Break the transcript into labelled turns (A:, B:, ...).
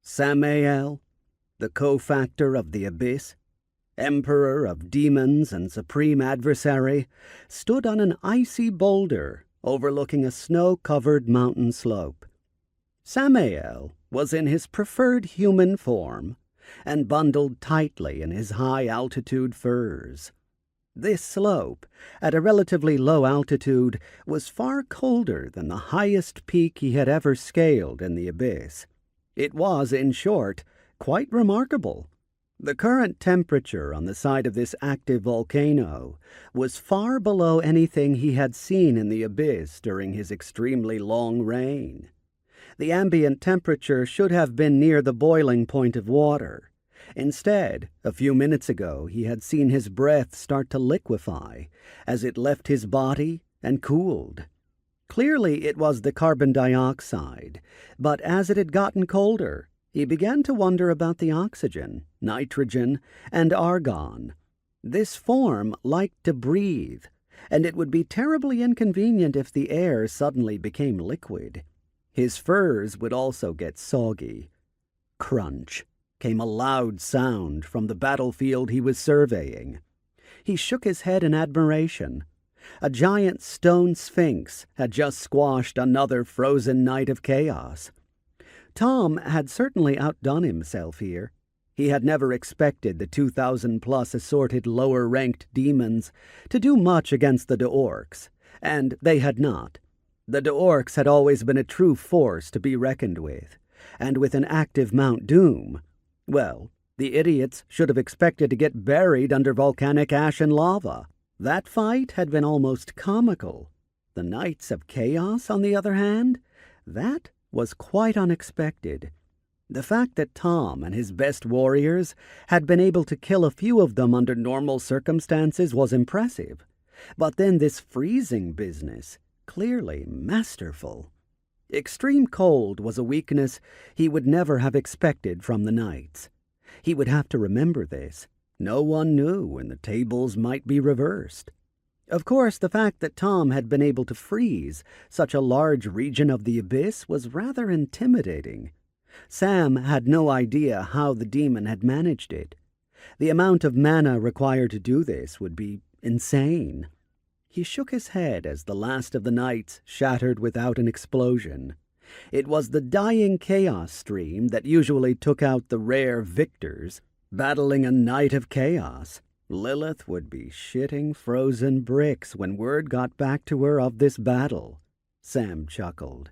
A: Samael, the cofactor of the Abyss, emperor of demons and supreme adversary, stood on an icy boulder overlooking a snow-covered mountain slope. Samael was in his preferred human form and bundled tightly in his high-altitude furs. This slope, at a relatively low altitude, was far colder than the highest peak he had ever scaled in the Abyss. It was, in short, quite remarkable. The current temperature on the side of this active volcano was far below anything he had seen in the Abyss during his extremely long reign. The ambient temperature should have been near the boiling point of water. Instead, a few minutes ago, he had seen his breath start to liquefy as it left his body and cooled. Clearly it was the carbon dioxide, but as it had gotten colder, he began to wonder about the oxygen, nitrogen, and argon. This form liked to breathe, and it would be terribly inconvenient if the air suddenly became liquid. His furs would also get soggy. Crunch came a loud sound from the battlefield he was surveying. He shook his head in admiration. A giant stone sphinx had just squashed another frozen knight of chaos. Tom had certainly outdone himself here. He had never expected the 2,000-plus assorted lower-ranked demons to do much against the Orcs, and they had not. The Orcs had always been a true force to be reckoned with, and with an active Mount Doom, well, the idiots should have expected to get buried under volcanic ash and lava. That fight had been almost comical. The Knights of Chaos, on the other hand, that was quite unexpected. The fact that Tom and his best warriors had been able to kill a few of them under normal circumstances was impressive. But then this freezing business, clearly masterful. Extreme cold was a weakness he would never have expected from the Knights. He would have to remember this. No one knew when the tables might be reversed. Of course, the fact that Tom had been able to freeze such a large region of the Abyss was rather intimidating. Sam had no idea how the demon had managed it. The amount of mana required to do this would be insane. He shook his head as the last of the knights shattered without an explosion. It was the dying chaos stream that usually took out the rare victors. Battling a knight of chaos, Lilith would be shitting frozen bricks when word got back to her of this battle. Sam chuckled.